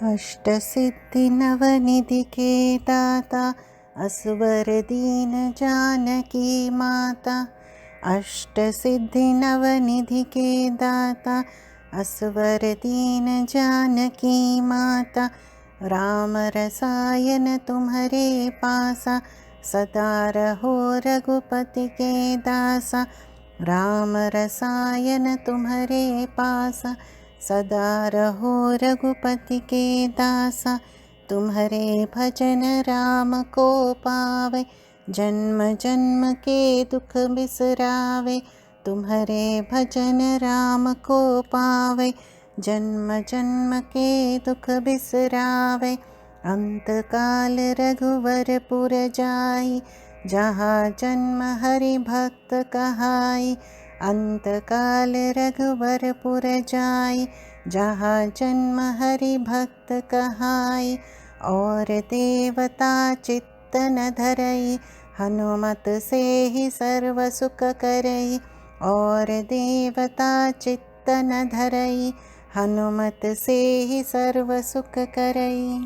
अष्टसिद्धि नवनिधि के दाता असवर दीन जानकी माता। अष्टसिद्धि नवनिधि के दाता असवर दीन जानकी माता। राम रसायन तुम्हारे पासा सदा रहो रघुपति के दासा। राम रसायन तुम्हारे पासा सदा रहो रघुपति के दासा। तुम्हारे भजन राम को पावे जन्म जन्म के दुख बिसरावे। तुम्हारे भजन राम को पावे जन्म जन्म के दुख बिसरावे। अंत काल रघुवर पुर जाई जहाँ जन्म हरि भक्त कहाई। अंत काल रघुवर पुर जाई जहाँ जन्म हरि भक्त कहाई। और देवता चित्त न धरई हनुमत से ही सर्व सुख करई। और देवता चित्त न धरई हनुमत से ही सर्व सुख करई।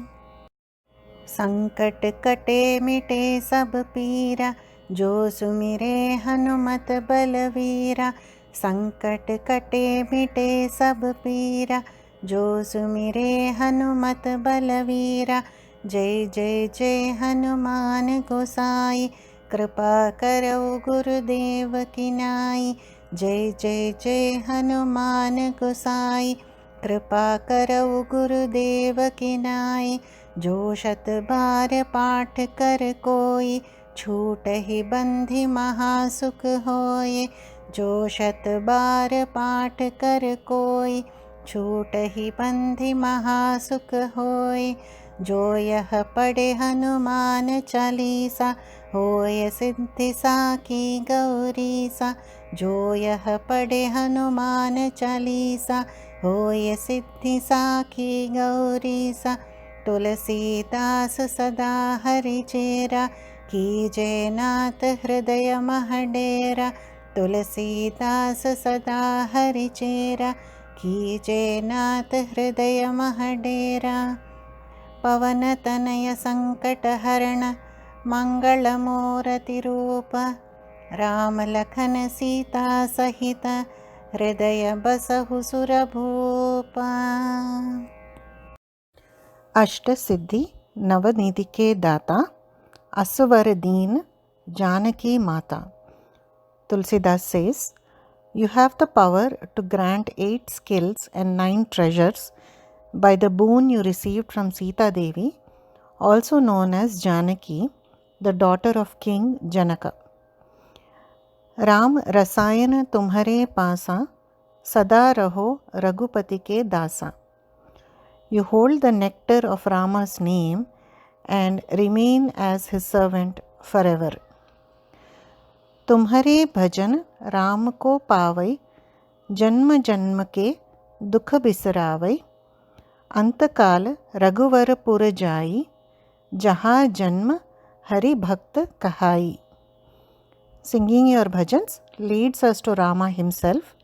संकट कटे मिटे सब पीरा जो सुमिरे हनुमत बलवीरा। संकट कटे मिटे सब पीरा जो सुमिरे हनुमत बलवीरा। जय जय जय हनुमान गोसाई कृपा करो गुरुदेव की नाई। जय जय जय हनुमान गोसाई कृपा करो गुरुदेव की नाई। जो शत बार पाठ कर कोई छूट ही बंधि महासुख होए। जो शत बार पाठ कर कोई छूट ही बंधि महासुख होए। जो यह पढ़े हनुमान चालीसा होय सिद्धि साखी गौरीसा। जो यह पढ़े हनुमान चालीसा होय सिद्धि साखी गौरीसा। तुलसीदास सदा हरि चेरा कीजय नाथ हृदय मह डेरा। तुलसीदास सदा हरि चेरा कीजय नाथ हृदय मह डेरा। पवन तनय संकट हरण मंगल मूरति रूप। राम लखन सीता सहित हृदय बसहु सुरभूप। अष्ट सिद्धि नवनिधि के दाता असवर दीन जानकी माता। Tulsidas says, you have the power to grant 8 skills and 9 treasures by the boon you received from Sita Devi, also known as Janaki, the daughter of King Janaka. Ram रसायन तुम्हारे पासा सदा रहो रघुपति के दासा. You hold the nectar of Rama's name and remain as his servant forever. तुम्हारे भजन राम को पावै जन्म जन्म के दुख बिसरावै. अंतकाल रघुवरपुर जाई जहाँ जन्म हरि भक्त कहाई. Singing your bhajans leads us to Rama himself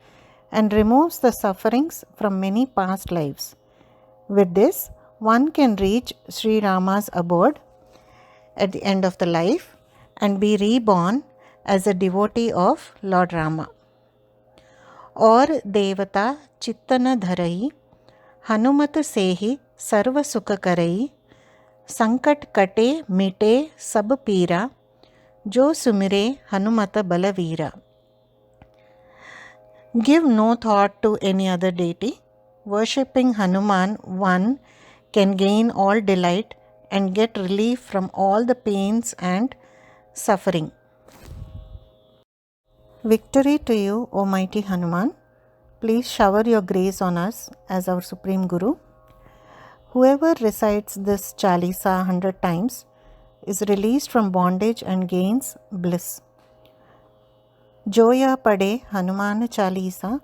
and removes the sufferings from many past lives. With this, one can reach Sri Rama's abode at the end of the life and be reborn as a devotee of Lord Rama. और देवता चित्त न धरई हनुमत से ही सर्व सुख करई. संकट कटे मिटे सब पीरा जो सुमिरे हनुमत बलवीरा. Give no thought to any other deity. Worshipping Hanuman one can gain all delight and get relief from all the pains and suffering. Victory to you, O mighty Hanuman. Please shower your grace on us as our Supreme Guru. Whoever recites this Chalisa 100 times is released from bondage and gains bliss. जो यह पढ़े Hanuman Chalisa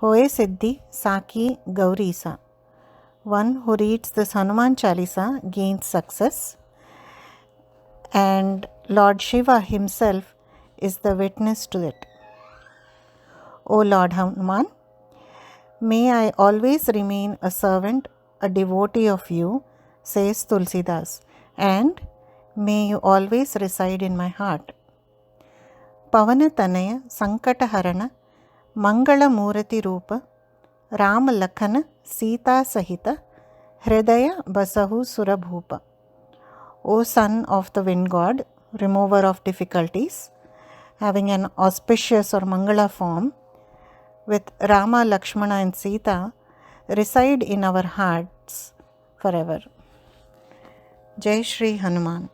Hoye Siddhi Saki Gaurisa. One who reads this Hanuman Chalisa gains success, and Lord Shiva himself is the witness to it. O Lord Hanuman, may I always remain a servant, a devotee of you, says Tulsidas, and may you always reside in my heart. Pavana Tanaya Sankataharana Mangala Murati Rupa Rama Lakhana Sita Sahita Hridaya Basahu Surabhupa. O son of the wind god, remover of difficulties, having an auspicious or Mangala form, with Rama, Lakshmana and Sita, reside in our hearts forever. Jai Shri Hanuman.